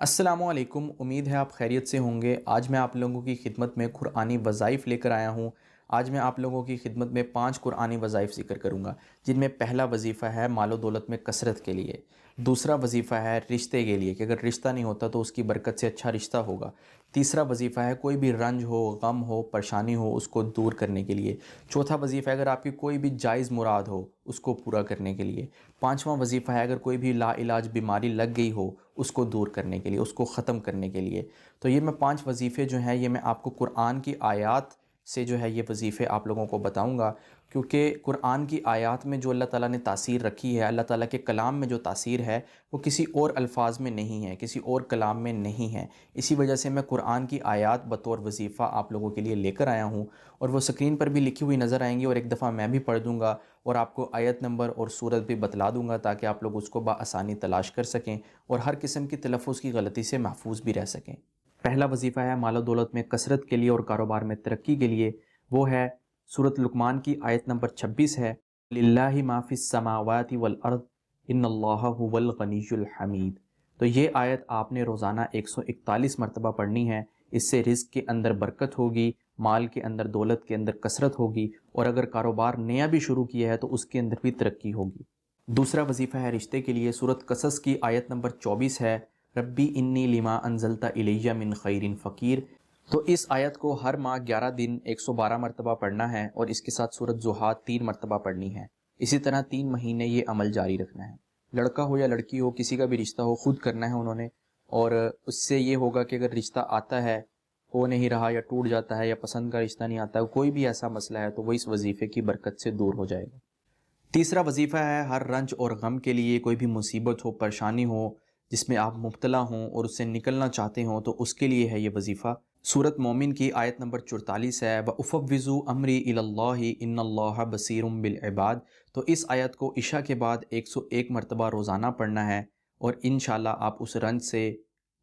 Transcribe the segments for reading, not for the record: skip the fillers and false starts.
السلام علیکم، امید ہے آپ خیریت سے ہوں گے۔ آج میں آپ لوگوں کی خدمت میں قرآنی وظائف لے کر آیا ہوں۔ آج میں آپ لوگوں کی خدمت میں 5 قرآنی وظائف ذکر کروں گا، جن میں پہلا وظیفہ ہے مال و دولت میں کثرت کے لیے، دوسرا وظیفہ ہے رشتے کے لیے کہ اگر رشتہ نہیں ہوتا تو اس کی برکت سے اچھا رشتہ ہوگا، تیسرا وظیفہ ہے کوئی بھی رنج ہو، غم ہو، پریشانی ہو اس کو دور کرنے کے لیے، چوتھا وظیفہ ہے اگر آپ کی کوئی بھی جائز مراد ہو اس کو پورا کرنے کے لیے، پانچواں وظیفہ ہے اگر کوئی بھی لا علاج بیماری لگ گئی ہو اس کو دور کرنے کے لیے، اس کو ختم کرنے کے لیے۔ تو یہ میں 5 وظیفے جو ہیں یہ میں آپ کو قرآن کی آیات سے جو ہے یہ وظیفے آپ لوگوں کو بتاؤں گا، کیونکہ قرآن کی آیات میں جو اللہ تعالیٰ نے تاثیر رکھی ہے، اللہ تعالیٰ کے کلام میں جو تاثیر ہے وہ کسی اور الفاظ میں نہیں ہے، کسی اور کلام میں نہیں ہے۔ اسی وجہ سے میں قرآن کی آیات بطور وظیفہ آپ لوگوں کے لیے لے کر آیا ہوں، اور وہ سکرین پر بھی لکھی ہوئی نظر آئیں گی، اور ایک دفعہ میں بھی پڑھ دوں گا اور آپ کو آیت نمبر اور سورت بھی بتلا دوں گا تاکہ آپ لوگ اس کو بآسانی تلاش کر سکیں اور ہر قسم کی تلفظ کی غلطی سے محفوظ بھی رہ سکیں۔ پہلا وظیفہ ہے مال و دولت میں کثرت کے لیے اور کاروبار میں ترقی کے لیے، وہ ہے سورۃ لقمان کی آیت نمبر 26 ہے، للہ ما فی السماوات والارض ان اللہ هو الغنی الحمید۔ تو یہ آیت آپ نے روزانہ 141 مرتبہ پڑھنی ہے، اس سے رزق کے اندر برکت ہوگی، مال کے اندر، دولت کے اندر کثرت ہوگی، اور اگر کاروبار نیا بھی شروع کیا ہے تو اس کے اندر بھی ترقی ہوگی۔ دوسرا وظیفہ ہے رشتے کے لیے، سورۃ قصص کی آیت نمبر 24 ہے، ربی انی لما انزلت الی من خیر فقیر۔ تو اس آیت کو ہر ماہ 11 دن 112 مرتبہ پڑھنا ہے، اور اس کے ساتھ سورۃ ضحیٰ 3 مرتبہ پڑھنی ہے۔ اسی طرح 3 مہینے یہ عمل جاری رکھنا ہے۔ لڑکا ہو یا لڑکی ہو، کسی کا بھی رشتہ ہو، خود کرنا ہے انہوں نے، اور اس سے یہ ہوگا کہ اگر رشتہ آتا ہے، ہو نہیں رہا یا ٹوٹ جاتا ہے یا پسند کا رشتہ نہیں آتا، کوئی بھی ایسا مسئلہ ہے تو وہ اس وظیفے کی برکت سے دور ہو جائے گا۔ تیسرا وظیفہ ہے ہر رنج اور غم کے لیے، کوئی بھی مصیبت ہو، پریشانی ہو جس میں آپ مبتلا ہوں اور اس سے نکلنا چاہتے ہوں تو اس کے لیے ہے یہ وظیفہ۔ سورۃ مومن کی آیت نمبر 44 ہے، وَأُفَوِّضُ أَمْرِي إِلَى اللَّهِ إِنَّ اللَّهَ بَصِيرٌ بِالْعِبَادِ۔ تو اس آیت کو عشاء کے بعد 101 مرتبہ روزانہ پڑھنا ہے، اور انشاءاللہ آپ اس رنج سے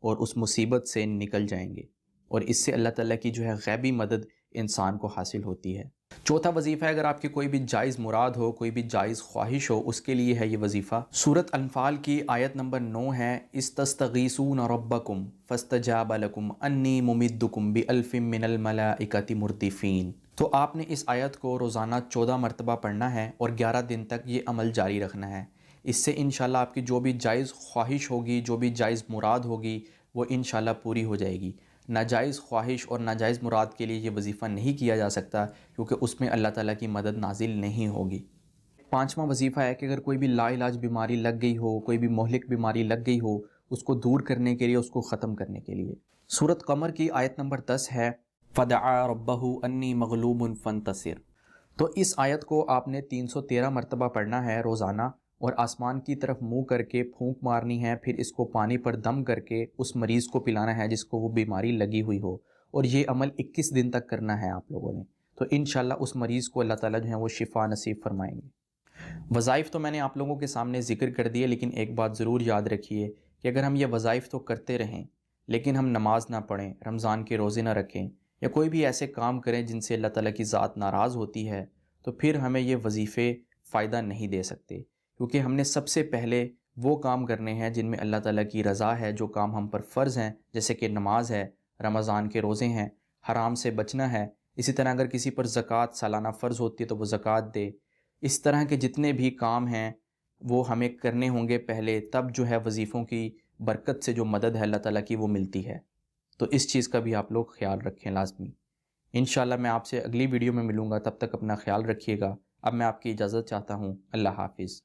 اور اس مصیبت سے نکل جائیں گے، اور اس سے اللہ تعالیٰ کی جو ہے غیبی مدد انسان کو حاصل ہوتی ہے۔ چوتھا وظیفہ ہے اگر آپ کی کوئی بھی جائز مراد ہو، کوئی بھی جائز خواہش ہو، اس کے لیے ہے یہ وظیفہ۔ سورۃ انفال کی آیت نمبر 9 ہے، استستغیثون ربکم فاستجاب لکم انی ممدکم بألف من الملائکۃ مردفین۔ تو آپ نے اس آیت کو روزانہ 14 مرتبہ پڑھنا ہے اور 11 دن تک یہ عمل جاری رکھنا ہے۔ اس سے انشاءاللہ آپ کی جو بھی جائز خواہش ہوگی، جو بھی جائز مراد ہوگی، وہ انشاءاللہ پوری ہو جائے گی۔ ناجائز خواہش اور ناجائز مراد کے لیے یہ وظیفہ نہیں کیا جا سکتا، کیونکہ اس میں اللہ تعالیٰ کی مدد نازل نہیں ہوگی۔ پانچواں وظیفہ ہے کہ اگر کوئی بھی لا علاج بیماری لگ گئی ہو، کوئی بھی مہلک بیماری لگ گئی ہو، اس کو دور کرنے کے لیے، اس کو ختم کرنے کے لیے۔ سورۃ قمر کی آیت نمبر 10 ہے، فَدَعَا رَبَّهُ أَنِّي مَغْلُوبٌ فَانتَصِرْ۔ تو اس آیت کو آپ نے 313 مرتبہ پڑھنا ہے روزانہ، اور آسمان کی طرف منہ کر کے پھونک مارنی ہے، پھر اس کو پانی پر دم کر کے اس مریض کو پلانا ہے جس کو وہ بیماری لگی ہوئی ہو، اور یہ عمل 21 دن تک کرنا ہے آپ لوگوں نے، تو انشاءاللہ اس مریض کو اللہ تعالیٰ جو ہے وہ شفا نصیب فرمائیں گے۔ وظائف تو میں نے آپ لوگوں کے سامنے ذکر کر دیے، لیکن ایک بات ضرور یاد رکھیے کہ اگر ہم یہ وظائف تو کرتے رہیں لیکن ہم نماز نہ پڑھیں، رمضان کے روزے نہ رکھیں، یا کوئی بھی ایسے کام کریں جن سے اللہ تعالیٰ کی ذات ناراض ہوتی ہے، تو پھر ہمیں یہ وظیفے فائدہ نہیں دے سکتے، کیونکہ ہم نے سب سے پہلے وہ کام کرنے ہیں جن میں اللہ تعالیٰ کی رضا ہے، جو کام ہم پر فرض ہیں، جیسے کہ نماز ہے، رمضان کے روزے ہیں، حرام سے بچنا ہے۔ اسی طرح اگر کسی پر زکوٰۃ سالانہ فرض ہوتی ہے تو وہ زکوٰۃ دے۔ اس طرح کے جتنے بھی کام ہیں وہ ہمیں کرنے ہوں گے پہلے، تب جو ہے وظیفوں کی برکت سے جو مدد ہے اللہ تعالیٰ کی وہ ملتی ہے۔ تو اس چیز کا بھی آپ لوگ خیال رکھیں لازمی۔ انشاءاللہ میں آپ سے اگلی ویڈیو میں ملوں گا، تب تک اپنا خیال رکھیے گا۔ اب میں آپ کی اجازت چاہتا ہوں، اللہ حافظ۔